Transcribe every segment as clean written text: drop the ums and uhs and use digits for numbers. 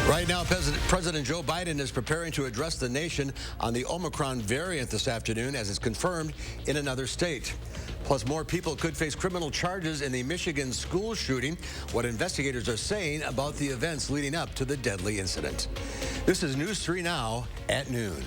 Right now, President Joe Biden is preparing to address the nation on the Omicron variant this afternoon, as it's confirmed in another state. Plus, more people could face criminal charges in the Michigan school shooting, what investigators are saying about the events leading up to the deadly incident. This is News 3 Now at noon.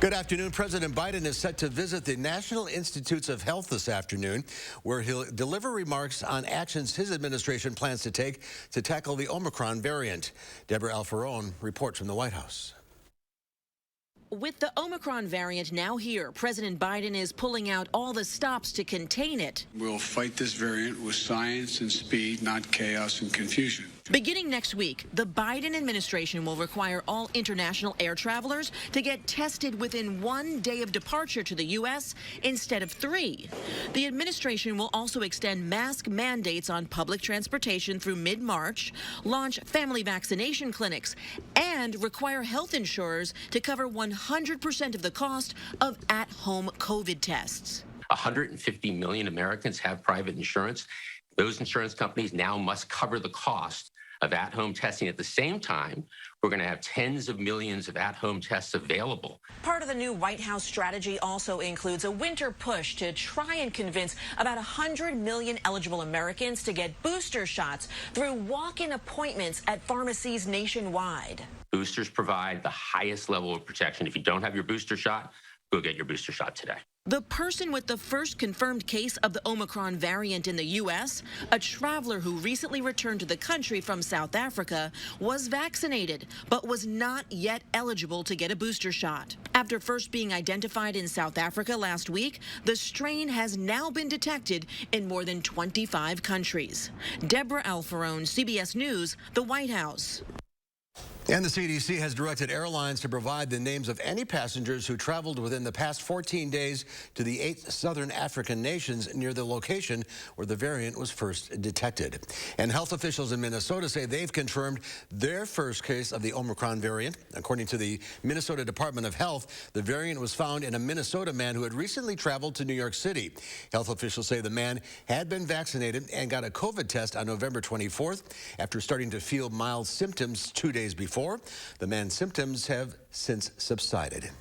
Good afternoon. President Biden is set to visit the National Institutes of Health this afternoon, where he'll deliver remarks on actions his administration plans to take to tackle the Omicron variant. Deborah Alfarone reports from the White House. With the Omicron variant now here, President Biden is pulling out all the stops to contain it. We'll fight this variant with science and speed, not chaos and confusion. Beginning next week, the Biden administration will require all international air travelers to get tested within 1 day of departure to the U.S. instead of 3. The administration will also extend mask mandates on public transportation through mid-March, launch family vaccination clinics, and require health insurers to cover 100% of the cost of at-home COVID tests. 150 million Americans have private insurance. Those insurance companies now must cover the cost of at-home testing. At the same time, we're going to have tens of millions of at-home tests available. Part of the new White House strategy also includes a winter push to try and convince about 100 million eligible Americans to get booster shots through walk-in appointments at pharmacies nationwide. Boosters provide the highest level of protection. If you don't have your booster shot, go get your booster shot today. The person with the first confirmed case of the Omicron variant in the U.S., a traveler who recently returned to the country from South Africa, was vaccinated, but was not yet eligible to get a booster shot. After first being identified in South Africa last week, the strain has now been detected in more than 25 countries. Deborah Alfarone, CBS News, the White House. And the CDC has directed airlines to provide the names of any passengers who traveled within the past 14 days to the 8 southern African nations near the location where the variant was first detected. And health officials in Minnesota say they've confirmed their first case of the Omicron variant. According to the Minnesota Department of Health, the variant was found in a Minnesota man who had recently traveled to New York City. Health officials say the man had been vaccinated and got a COVID test on November 24th after starting to feel mild symptoms 2 days before. The man's symptoms have since subsided.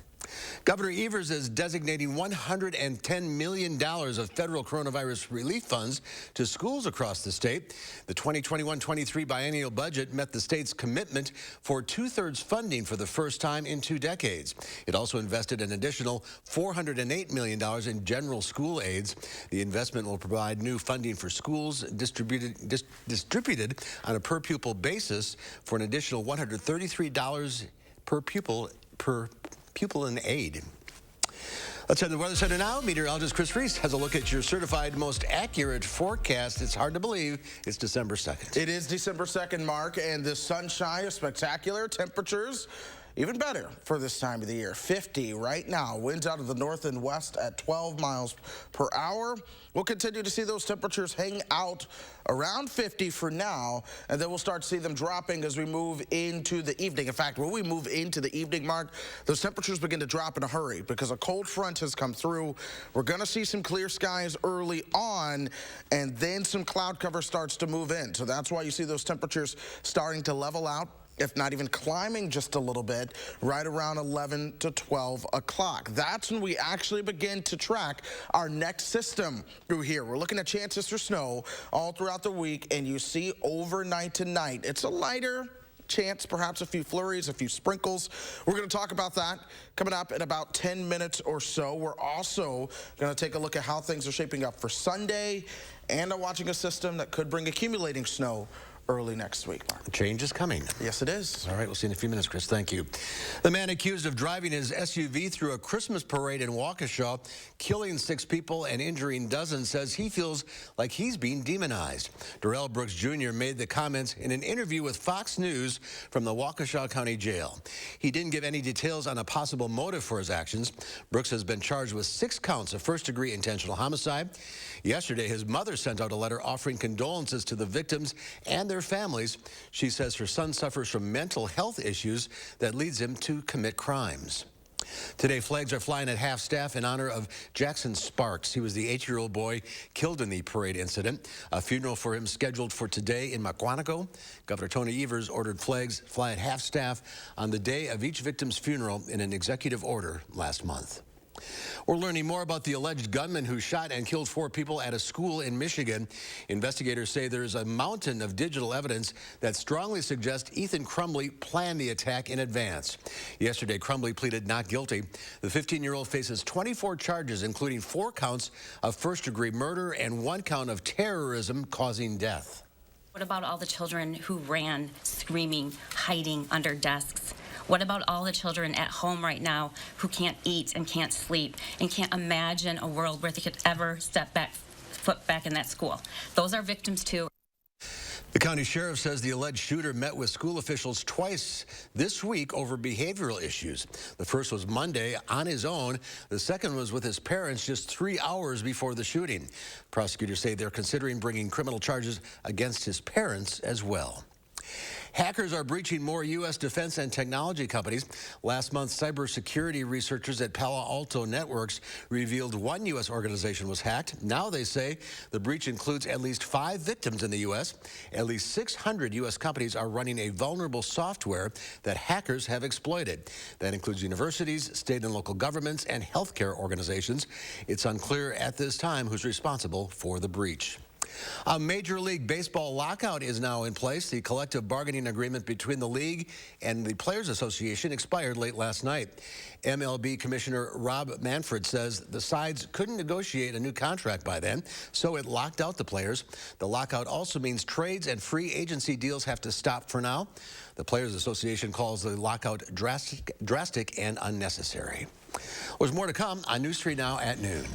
Governor Evers is designating $110 million of federal coronavirus relief funds to schools across the state. The 2021-23 biennial budget met the state's commitment for 2/3 funding for the first time in 2 decades. It also invested an additional $408 million in general school aids. The investment will provide new funding for schools distributed on a per-pupil basis for an additional $133 per pupil in aid. Let's head to the Weather Center now. Meteorologist Chris Reese has a look at your certified most accurate forecast. It's hard to believe it's December 2nd. It is December 2nd, Mark, and the sunshine is spectacular. Temperatures even better for this time of the year. 50 right now. Winds out of the north and west at 12 miles per hour. We'll continue to see those temperatures hang out around 50 for now, and then we'll start to see them dropping as we move into the evening. In fact, when we move into the evening, Mark, those temperatures begin to drop in a hurry because a cold front has come through. We're going to see some clear skies early on, and then some cloud cover starts to move in. So that's why you see those temperatures starting to level out, if not even climbing just a little bit, right around 11 to 12 o'clock. That's when we actually begin to track our next system through here. We're looking at chances for snow all throughout the week, and you see overnight tonight, it's a lighter chance, perhaps a few flurries, a few sprinkles. We're going to talk about that coming up in about 10 minutes or so. We're also going to take a look at how things are shaping up for Sunday, and watching a system that could bring accumulating snow early next week, Mark. Change is coming. Yes, it is. All right, we'll see you in a few minutes, Chris. Thank you. The man accused of driving his SUV through a Christmas parade in Waukesha, killing 6 people and injuring dozens, says he feels like he's being demonized. Darrell Brooks Jr. made the comments in an interview with Fox News from the Waukesha County Jail. He didn't give any details on a possible motive for his actions. Brooks has been charged with 6 counts of first-degree intentional homicide. Yesterday, his mother sent out a letter offering condolences to the victims and their families. She says her son suffers from mental health issues that leads him to commit crimes. Today, flags are flying at half-staff in honor of Jackson Sparks. He was the 8-year-old boy killed in the parade incident. A funeral for him scheduled for today in Quantico. Governor Tony Evers ordered flags fly at half-staff on the day of each victim's funeral in an executive order last month. We're learning more about the alleged gunman who shot and killed 4 people at a school in Michigan. Investigators say there's a mountain of digital evidence that strongly suggests Ethan Crumbley planned the attack in advance. Yesterday, Crumbley pleaded not guilty. The 15-year-old faces 24 charges, including 4 counts of first-degree murder and 1 count of terrorism causing death. What about all the children who ran, screaming, hiding under desks? What about all the children at home right now who can't eat and can't sleep and can't imagine a world where they could ever foot back in that school? Those are victims too. The county sheriff says the alleged shooter met with school officials twice this week over behavioral issues. The first was Monday on his own. The second was with his parents just 3 hours before the shooting. Prosecutors say they're considering bringing criminal charges against his parents as well. Hackers are breaching more U.S. defense and technology companies. Last month, cybersecurity researchers at Palo Alto Networks revealed 1 U.S. organization was hacked. Now they say the breach includes at least 5 victims in the U.S. At least 600 U.S. companies are running a vulnerable software that hackers have exploited. That includes universities, state and local governments, and healthcare organizations. It's unclear at this time who's responsible for the breach. A Major League Baseball lockout is now in place. The collective bargaining agreement between the league and the Players Association expired late last night. MLB Commissioner Rob Manfred says the sides couldn't negotiate a new contract by then, so it locked out the players. The lockout also means trades and free agency deals have to stop for now. The Players Association calls the lockout drastic and unnecessary. There's more to come on News 3 Now at noon.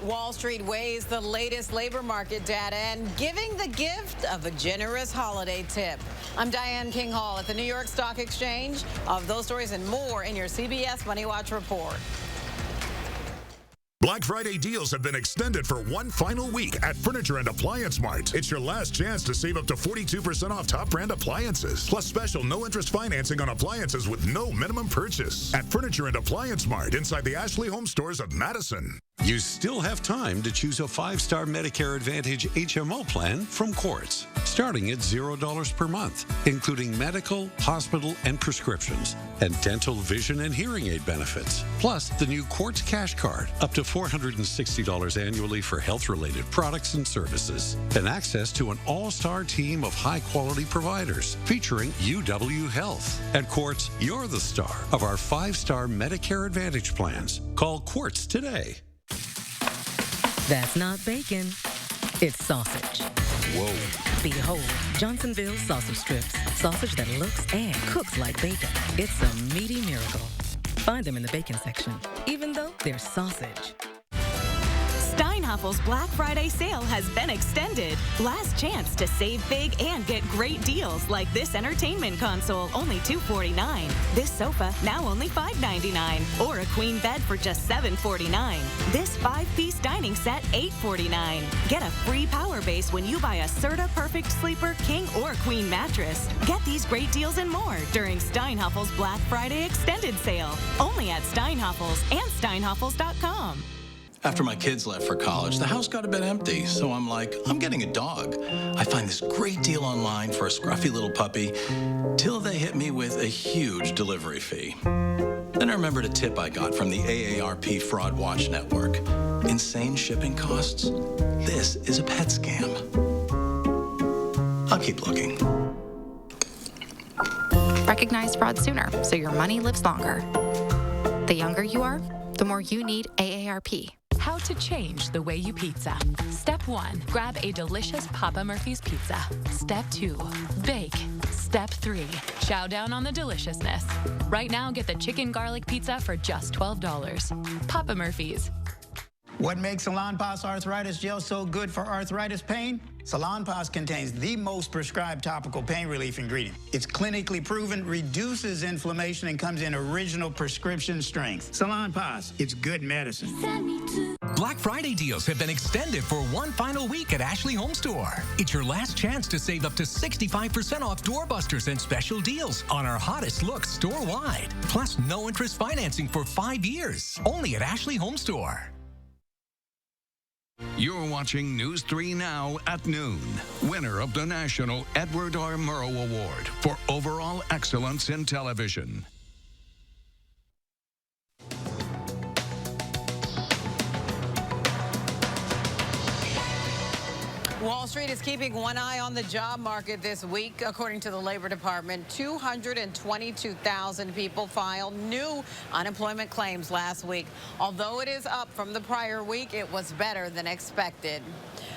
Wall Street weighs the latest labor market data and giving the gift of a generous holiday tip. I'm Diane King Hall at the New York Stock Exchange. Of those stories and more in your CBS Money Watch report. Black Friday deals have been extended for 1 final week at Furniture and Appliance Mart. It's your last chance to save up to 42% off top brand appliances. Plus special no-interest financing on appliances with no minimum purchase. At Furniture and Appliance Mart inside the Ashley Home Stores of Madison. You still have time to choose a 5-star Medicare Advantage HMO plan from Quartz, starting at $0 per month, including medical, hospital, and prescriptions, and dental, vision, and hearing aid benefits. Plus, the new Quartz Cash Card, up to $460 annually for health-related products and services, and access to an all-star team of high-quality providers, featuring UW Health. At Quartz, you're the star of our 5-star Medicare Advantage plans. Call Quartz today. That's not bacon, it's sausage. Whoa. Behold, Johnsonville sausage strips. Sausage that looks and cooks like bacon. It's a meaty miracle. Find them in the bacon section, even though they're sausage. Steinhuffle's Black Friday sale has been extended. Last chance to save big and get great deals like this entertainment console, only $249. This sofa, now only $599. Or a queen bed for just $749. This 5-piece dining set, $849. Get a free power base when you buy a Serta Perfect Sleeper King or Queen mattress. Get these great deals and more during Steinhuffle's Black Friday extended sale. Only at Steinhuffle's and Steinhuffles.com. After my kids left for college, the house got a bit empty, so I'm like, I'm getting a dog. I find this great deal online for a scruffy little puppy, till they hit me with a huge delivery fee. Then I remembered a tip I got from the AARP Fraud Watch Network. Insane shipping costs? This is a pet scam. I'll keep looking. Recognize fraud sooner, so your money lives longer. The younger you are, the more you need AARP. How to change the way you pizza. Step 1, grab a delicious Papa Murphy's pizza. Step 2, bake. Step 3, chow down on the deliciousness. Right now, get the chicken garlic pizza for just $12. Papa Murphy's. What makes Salonpas Arthritis Gel so good for arthritis pain? Salonpas contains the most prescribed topical pain relief ingredient. It's clinically proven, reduces inflammation, and comes in original prescription strength. Salonpas, it's good medicine. Black Friday deals have been extended for one final week at Ashley Home Store. It's your last chance to save up to 65% off doorbusters and special deals on our hottest looks store-wide. Plus, no interest financing for 5 years. Only at Ashley Home Store. You're watching News 3 Now at noon. Winner of the National Edward R. Murrow Award for Overall Excellence in Television. Wall Street is keeping one eye on the job market this week. According to the Labor Department, 222,000 people filed new unemployment claims last week. Although it is up from the prior week, it was better than expected.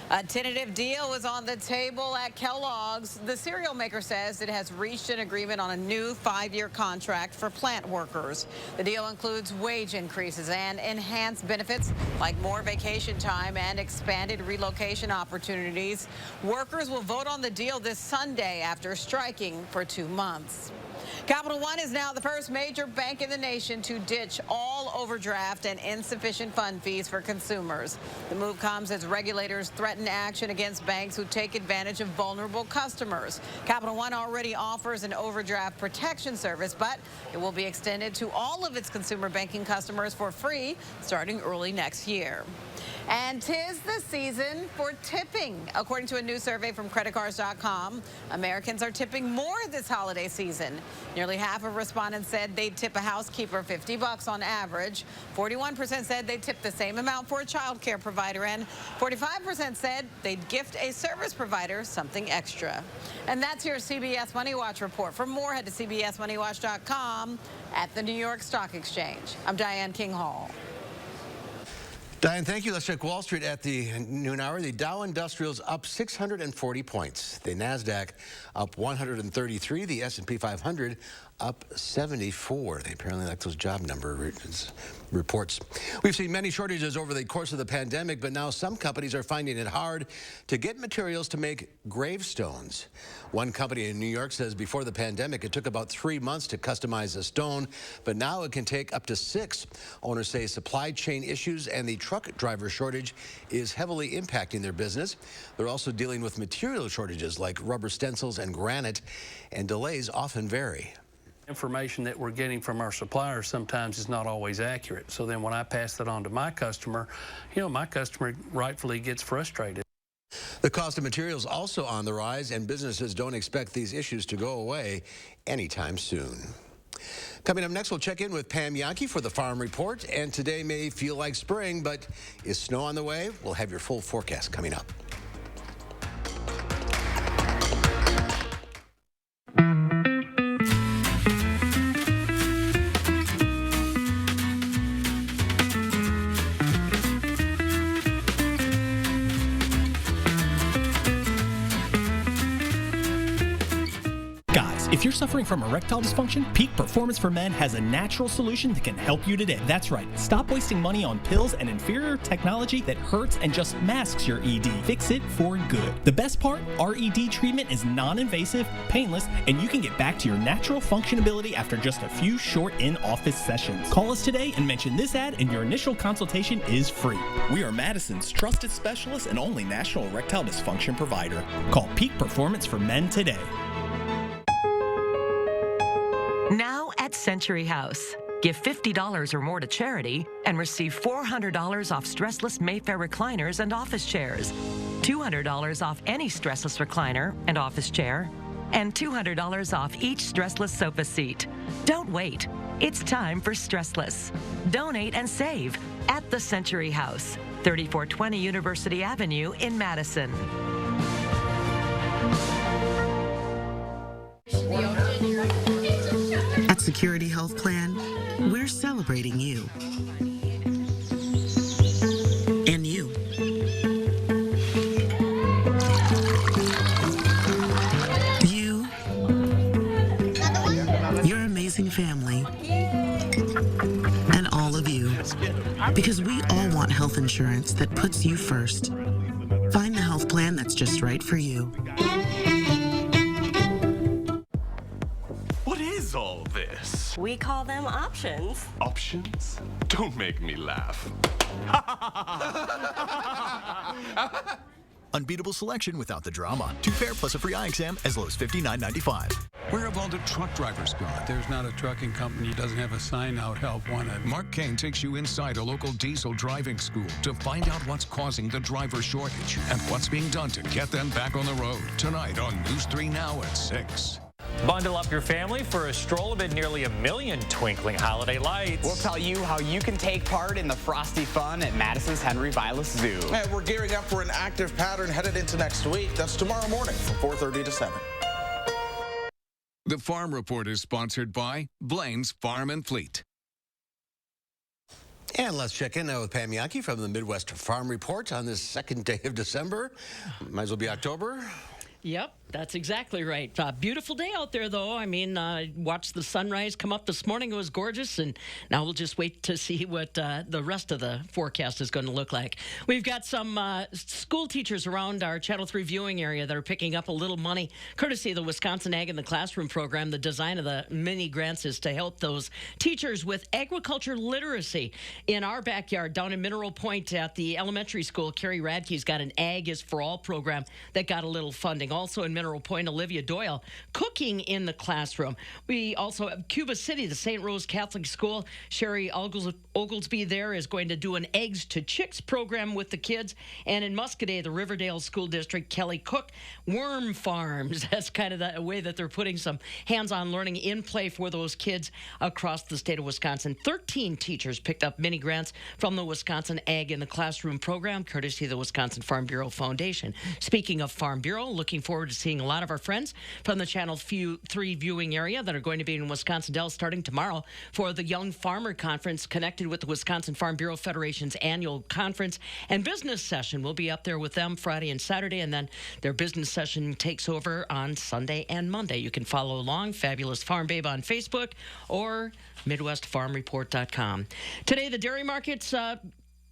A tentative deal is on the table at Kellogg's. The cereal maker says it has reached an agreement on a new 5-year contract for plant workers. The deal includes wage increases and enhanced benefits like more vacation time and expanded relocation opportunities. Workers will vote on the deal this Sunday after striking for 2 months. Capital One is now the first major bank in the nation to ditch all overdraft and insufficient fund fees for consumers. The move comes as regulators threaten action against banks who take advantage of vulnerable customers. Capital One already offers an overdraft protection service, but it will be extended to all of its consumer banking customers for free starting early next year. And 'tis the season for tipping. According to a new survey from creditcards.com, Americans are tipping more this holiday season. Nearly half of respondents said they'd tip a housekeeper $50 on average. 41% said they'd tip the same amount for a child care provider, and 45% said they'd gift a service provider something extra. And that's your CBS Money Watch report. For more, head to cbsmoneywatch.com. At the New York Stock Exchange, I'm Diane King Hall. Diane, thank you. Let's check Wall Street at the noon hour. The Dow Industrials up 640 points. The NASDAQ up 133. The S&P 500 up 74. They apparently like those job number reports. We've seen many shortages over the course of the pandemic, but now some companies are finding it hard to get materials to make gravestones. One company in New York says before the pandemic, it took about 3 months to customize a stone, but now it can take up to 6. Owners say supply chain issues and the truck driver shortage is heavily impacting their business. They're also dealing with material shortages like rubber stencils and granite, and delays often vary. Information that we're getting from our suppliers sometimes is not always accurate. So then when I pass that on to my customer, my customer rightfully gets frustrated. The cost of materials also on the rise, and businesses don't expect these issues to go away anytime soon. Coming up next, we'll check in with Pam Yankee for the Farm Report. And today may feel like spring, but is snow on the way? We'll have your full forecast coming up. If you're suffering from erectile dysfunction, Peak Performance for Men has a natural solution that can help you today. That's right. Stop wasting money on pills and inferior technology that hurts and just masks your ED. Fix it for good. The best part, our ED treatment is non-invasive, painless, and you can get back to your natural functionability after just a few short in-office sessions. Call us today and mention this ad, and your initial consultation is free. We are Madison's trusted specialist and only national erectile dysfunction provider. Call Peak Performance for Men today. Now at Century House. Give $50 or more to charity and receive $400 off stressless Mayfair recliners and office chairs, $200 off any stressless recliner and office chair, and $200 off each stressless sofa seat. Don't wait. It's time for stressless. Donate and save at the Century House, 3420 University Avenue in Madison. At Security Health Plan, we're celebrating you. And you. You. Your amazing family. And all of you. Because we all want want health insurance that puts you first. Find the health plan that's just right for you. What is all this? We call them options. Options? Don't make me laugh. Unbeatable selection without the drama. 2 pair plus a free eye exam as low as $59.95. Where have all the truck drivers gone? There's not a trucking company that doesn't have a sign out, help wanted. Mark Kane takes you inside a local diesel driving school to find out what's causing the driver shortage and what's being done to get them back on the road. Tonight on News 3 Now at 6. Bundle up your family for a stroll amid nearly 1 million twinkling holiday lights. We'll tell you how you can take part in the frosty fun at Madison's Henry Vilas Zoo. And we're gearing up for an active pattern headed into next week. That's tomorrow morning from 4:30 to 7. The Farm Report is sponsored by Blaine's Farm and Fleet. And let's check in now with Pam Yankee from the Midwest Farm Report on this second day of December. Might as well be October. Yep, that's exactly right. Beautiful day out there, though. I mean, watched the sunrise come up this morning. It was gorgeous, and now we'll just wait to see what the rest of the forecast is going to look like. We've got some school teachers around our Channel 3 viewing area that are picking up a little money, courtesy of the Wisconsin Ag in the Classroom program. The design of the mini grants is to help those teachers with agriculture literacy. In our backyard, down in Mineral Point at the elementary school, Carrie Radke's got an Ag is for All program that got a little funding. Also in Mineral Point, Olivia Doyle, cooking in the classroom. We also have Cuba City, the St. Rose Catholic School. Sherry Oglesby there is going to do an Eggs to Chicks program with the kids. And in Muscadet, the Riverdale School District, Kelly Cook, Worm Farms. That's kind of the way that they're putting some hands-on learning in play for those kids across the state of Wisconsin. 13 teachers picked up mini grants from the Wisconsin Ag in the Classroom program, courtesy of the Wisconsin Farm Bureau Foundation. Speaking of Farm Bureau, looking forward to seeing a lot of our friends from the Channel 3 viewing area that are going to be in Wisconsin Dells starting tomorrow for the Young Farmer Conference, connected with the Wisconsin Farm Bureau Federation's annual conference and business session. We'll be up there with them Friday and Saturday, and then their business session takes over on Sunday and Monday. You can follow along, Fabulous Farm Babe on Facebook or MidwestFarmReport.com. Today, the dairy market's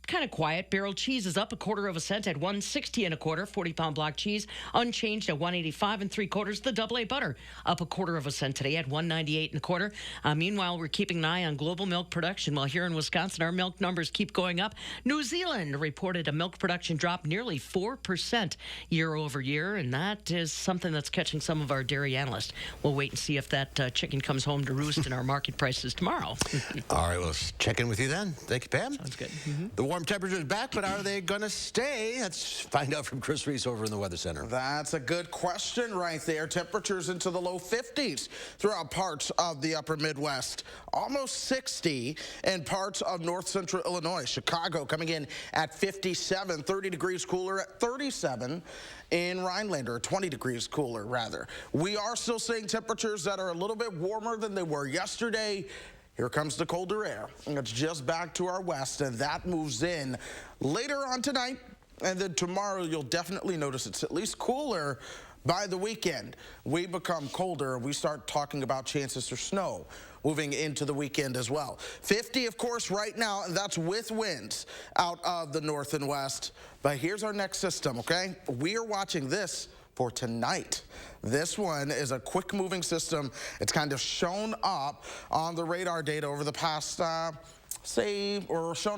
kind of quiet. Barrel cheese is up 1/4 cent at 1.60 1/4. 40-pound block cheese unchanged at 1.85 3/4. The AA butter up 1/4 cent today at 1.98 1/4. Meanwhile, we're keeping an eye on global milk production. While here in Wisconsin, our milk numbers keep going up. New Zealand reported a milk production drop nearly 4% year over year, and that is something that's catching some of our dairy analysts. We'll wait and see if that chicken comes home to roost in our market prices tomorrow. All right, we'll check in with you then. Thank you, Pam. Sounds good. The warm temperatures back, but are they going to stay? Let's find out from Chris Reese over in the Weather Center. That's a good question right there. Temperatures into the low 50s throughout parts of the upper Midwest. Almost 60 in parts of north central Illinois. Chicago coming in at 57, 30 degrees cooler at 37 in Rhinelander, 20 degrees cooler rather. We are still seeing temperatures that are a little bit warmer than they were yesterday. Here comes the colder air, and it's just back to our west, and that moves in later on tonight, and then tomorrow you'll definitely notice it's at least cooler. By the weekend, we become colder, and we start talking about chances for snow moving into the weekend as well. 50, of course, right now, and that's with winds out of the north and west. But here's our next system, okay? We are watching this for tonight. This one is a quick-moving system. It's kind of shown up on the radar data over the past, shown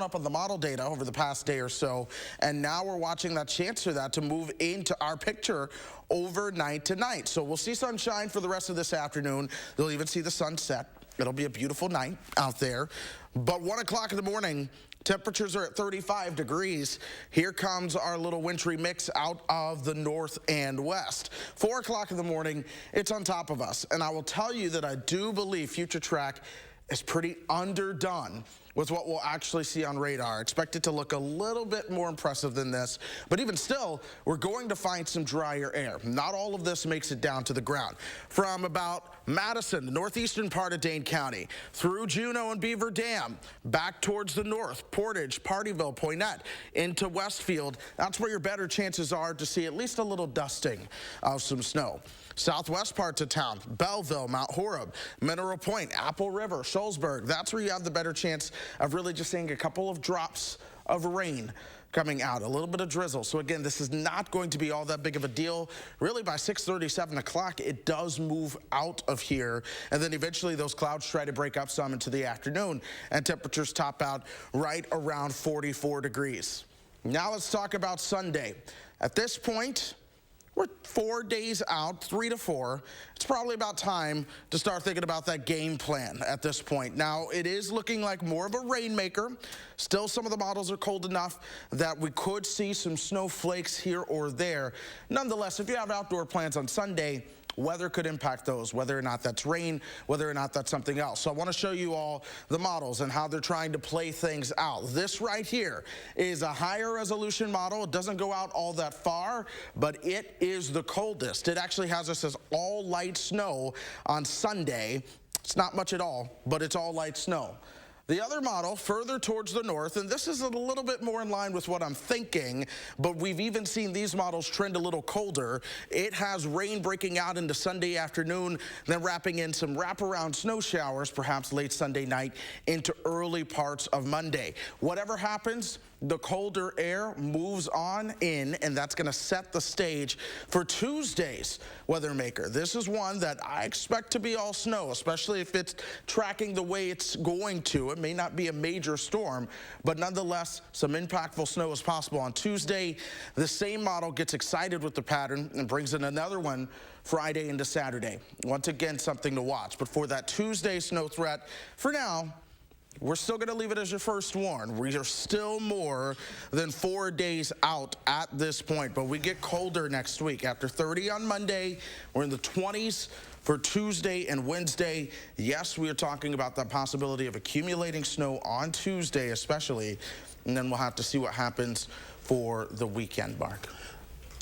up on the model data over the past day or so. And now we're watching that chance for that to move into our picture overnight tonight. So we'll see sunshine for the rest of this afternoon. They'll even see the sunset. It'll be a beautiful night out there. But 1 o'clock in the morning, temperatures are at 35 degrees. Here comes our little wintry mix out of the north and west. 4 o'clock in the morning, it's on top of us. And I will tell you that I do believe Future Track is pretty underdone with what we'll actually see on radar. Expect it to look a little bit more impressive than this, but even still, we're going to find some drier air. Not all of this makes it down to the ground. From about Madison, the northeastern part of Dane County, through Juneau and Beaver Dam, back towards the north, Portage, Partyville, Poynette, into Westfield. That's where your better chances are to see at least a little dusting of some snow. Southwest parts of town, Belleville, Mount Horeb, Mineral Point, Apple River, Shullsburg. That's where you have the better chance of really just seeing a couple of drops of rain coming out, a little bit of drizzle. So again, this is not going to be all that big of a deal. Really, by 6:30, 7 o'clock, it does move out of here. And then eventually those clouds try to break up some into the afternoon, and temperatures top out right around 44 degrees. Now let's talk about Sunday. At this point, we're 4 days out, 3 to 4. It's probably about time to start thinking about that game plan at this point. Now, it is looking like more of a rainmaker. Still, some of the models are cold enough that we could see some snowflakes here or there. Nonetheless, if you have outdoor plans on Sunday, weather could impact those, whether or not that's rain, whether or not that's something else. So I want to show you all the models and how they're trying to play things out. This right here is a higher resolution model. It doesn't go out all that far, but it is the coldest. It actually has us as all light snow on Sunday. It's not much at all, but it's all light snow. The other model further towards the north, and this is a little bit more in line with what I'm thinking, but we've even seen these models trend a little colder. It has rain breaking out into Sunday afternoon, then wrapping in some wraparound snow showers, perhaps late Sunday night into early parts of Monday. Whatever happens, the colder air moves on in, and that's going to set the stage for Tuesday's weather maker. This is one that I expect to be all snow, especially if it's tracking the way it's going to. It may not be a major storm, but nonetheless, some impactful snow is possible on Tuesday. The same model gets excited with the pattern and brings in another one Friday into Saturday. Once again, something to watch. But for that Tuesday snow threat, for now, we're still going to leave it as your first warn. We are still more than 4 days out at this point, but we get colder next week. After 30 on Monday, we're in the 20s for Tuesday and Wednesday. Yes, we are talking about the possibility of accumulating snow on Tuesday especially, and then we'll have to see what happens for the weekend, Mark.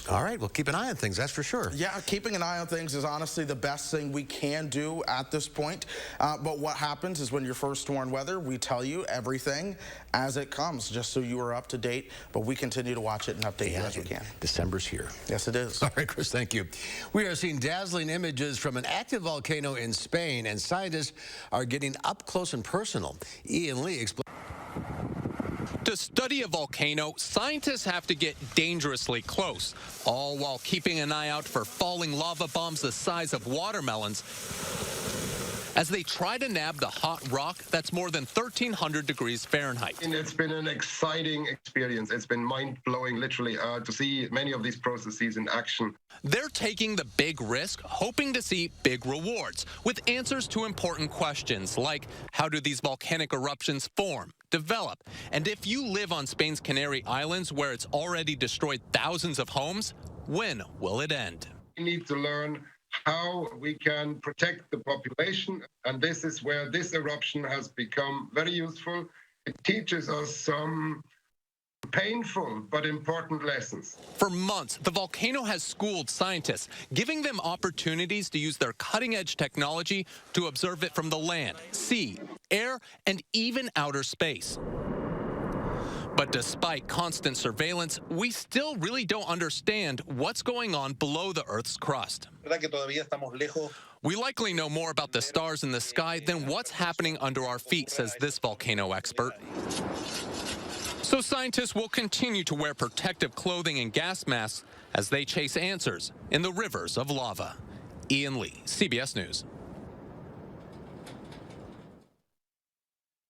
All right, well, keep an eye on things, that's for sure. Yeah, keeping an eye on things is honestly the best thing we can do at this point. But what happens is when you're first warned weather, we tell you everything as it comes, just so you are up to date. But we continue to watch it and update you as we can. December's here. Yes, it is. All right, Chris, thank you. We are seeing dazzling images from an active volcano in Spain, and scientists are getting up close and personal. Ian Lee explains. To study a volcano, scientists have to get dangerously close, all while keeping an eye out for falling lava bombs the size of watermelons as they try to nab the hot rock that's more than 1,300 degrees Fahrenheit. And it's been an exciting experience. It's been mind-blowing, literally, to see many of these processes in action. They're taking the big risk, hoping to see big rewards, with answers to important questions like, how do these volcanic eruptions form, develop, and if you live on Spain's Canary Islands, where it's already destroyed thousands of homes, when will it end? We need to learn how we can protect the population, and this is where this eruption has become very useful. It teaches us some painful but important lessons. For months, the volcano has schooled scientists, giving them opportunities to use their cutting-edge technology to observe it from the land, sea, air, and even outer space. But despite constant surveillance, we still really don't understand what's going on below the Earth's crust. We likely know more about the stars in the sky than what's happening under our feet, says this volcano expert. So scientists will continue to wear protective clothing and gas masks as they chase answers in the rivers of lava. Ian Lee, CBS News.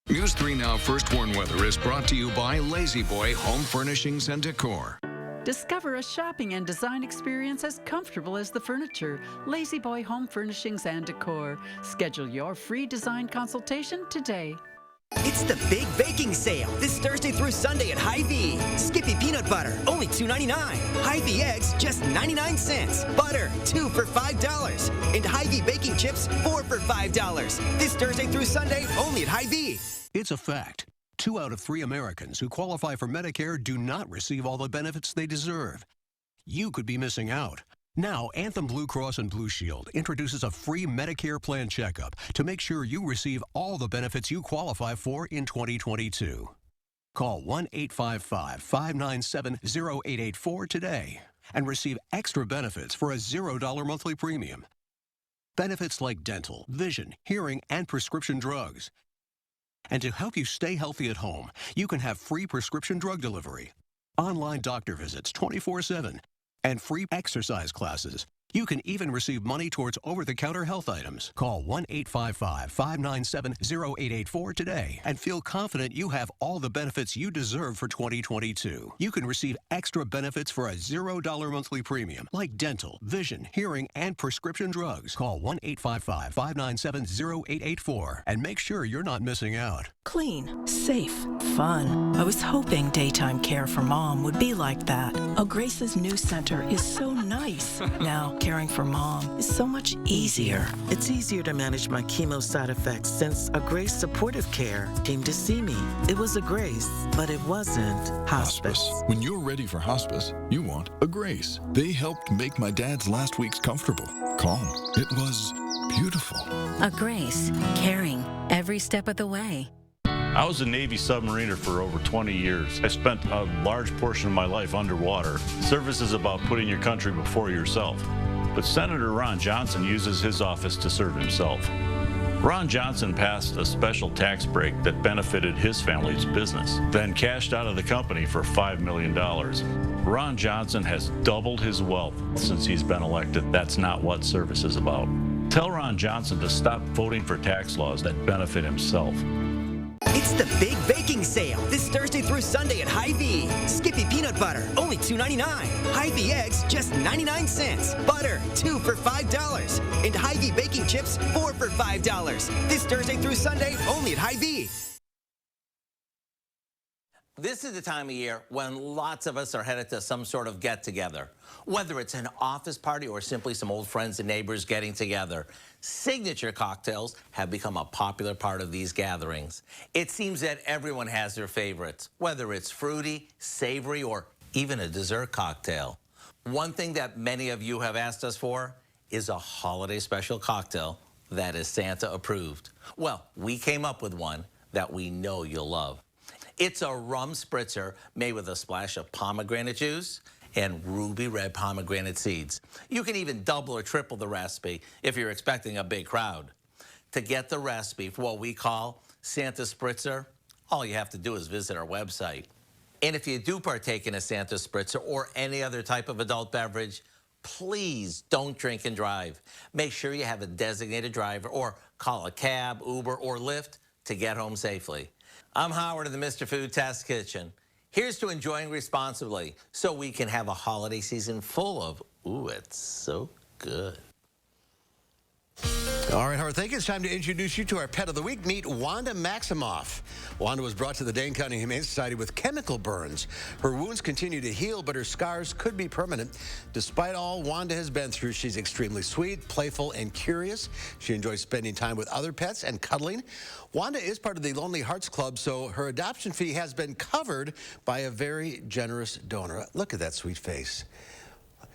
News 3 Now First Warn Weather is brought to you by Lazy Boy Home Furnishings and Decor. Discover a shopping and design experience as comfortable as the furniture. Lazy Boy Home Furnishings and Decor. Schedule your free design consultation today. It's the big baking sale this Thursday through Sunday at Hy-Vee. Skippy peanut butter, only $2.99. Hy-Vee eggs, just 99 cents. Butter, 2 for $5. And Hy-Vee baking chips, 4 for $5. This Thursday through Sunday, only at Hy-Vee. It's a fact. 2 out of 3 Americans who qualify for Medicare do not receive all the benefits they deserve. You could be missing out. Now, Anthem Blue Cross and Blue Shield introduces a free Medicare plan checkup to make sure you receive all the benefits you qualify for in 2022. Call 1-855-597-0884 today and receive extra benefits for a $0 monthly premium. Benefits like dental, vision, hearing, and prescription drugs. And to help you stay healthy at home, you can have free prescription drug delivery, online doctor visits 24/7, and free exercise classes. You can even receive money towards over-the-counter health items. Call 1-855-597-0884 today and feel confident you have all the benefits you deserve for 2022. You can receive extra benefits for a $0 monthly premium, like dental, vision, hearing, and prescription drugs. Call 1-855-597-0884 and make sure you're not missing out. Clean, safe, fun. I was hoping daytime care for mom would be like that. Oh, Grace's new center is so nice. Now, caring for mom is so much easier. It's easier to manage my chemo side effects since a Grace Supportive Care came to see me. It was a Grace, but it wasn't hospice. When you're ready for hospice, you want a Grace. They helped make my dad's last weeks comfortable, calm. It was beautiful. A Grace, caring every step of the way. I was a Navy submariner for over 20 years. I spent a large portion of my life underwater. Service is about putting your country before yourself. But Senator Ron Johnson uses his office to serve himself. Ron Johnson passed a special tax break that benefited his family's business, then cashed out of the company for $5 million. Ron Johnson has doubled his wealth since he's been elected. That's not what service is about. Tell Ron Johnson to stop voting for tax laws that benefit himself. It's the big baking sale this Thursday through Sunday at Hy-Vee. Skippy peanut butter, only $2.99. Hy-Vee eggs, just 99 cents. Butter, 2 for $5. And Hy-Vee baking chips, 4 for $5. This Thursday through Sunday, only at Hy-Vee. This is the time of year when lots of us are headed to some sort of get-together. Whether it's an office party or simply some old friends and neighbors getting together, signature cocktails have become a popular part of these gatherings. It seems that everyone has their favorites, whether it's fruity, savory, or even a dessert cocktail. One thing that many of you have asked us for is a holiday special cocktail that is Santa approved. Well, we came up with one that we know you'll love. It's a rum spritzer made with a splash of pomegranate juice and ruby red pomegranate seeds. You can even double or triple the recipe if you're expecting a big crowd. To get the recipe for what we call Santa Spritzer, all you have to do is visit our website. And if you do partake in a Santa Spritzer or any other type of adult beverage, please don't drink and drive. Make sure you have a designated driver or call a cab, Uber, or Lyft to get home safely. I'm Howard of the Mr. Food Test Kitchen. Here's to enjoying responsibly so we can have a holiday season full of, ooh, it's so good. All right, Howard, thank you. It's time to introduce you to our pet of the week. Meet Wanda Maximoff. Wanda was brought to the Dane County Humane Society with chemical burns. Her wounds continue to heal, but her scars could be permanent. Despite all Wanda has been through, she's extremely sweet, playful, and curious. She enjoys spending time with other pets and cuddling. Wanda is part of the Lonely Hearts Club, so her adoption fee has been covered by a very generous donor. Look at that sweet face.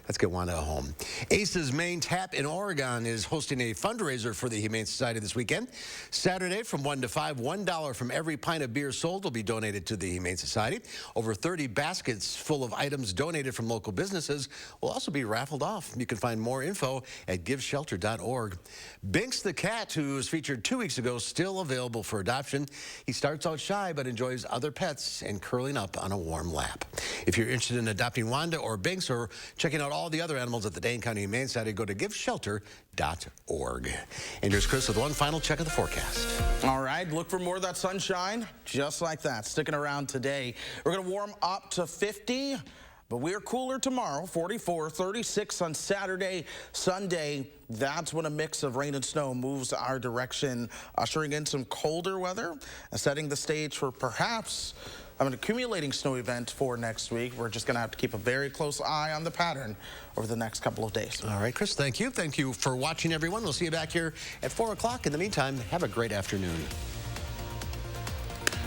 Let's get Wanda a home. Ace's Main Tap in Oregon is hosting a fundraiser for the Humane Society this weekend. Saturday from 1 to 5, $1 from every pint of beer sold will be donated to the Humane Society. Over 30 baskets full of items donated from local businesses will also be raffled off. You can find more info at giveshelter.org. Binks the cat, who was featured 2 weeks ago, still available for adoption. He starts out shy but enjoys other pets and curling up on a warm lap. If you're interested in adopting Wanda or Binks or checking out all the other animals at the Dane County Humane Society, go to giveshelter.org. And here's Chris with one final check of the forecast. All right, look for more of that sunshine, just like that, sticking around today. We're going to warm up to 50, but we're cooler tomorrow, 44, 36 on Saturday, Sunday. That's when a mix of rain and snow moves our direction, ushering in some colder weather and setting the stage for perhaps an accumulating snow event for next week. We're just going to have to keep a very close eye on the pattern over the next couple of days. All right, Chris, thank you. Thank you for watching, everyone. We'll see you back here at 4 o'clock. In the meantime, have a great afternoon.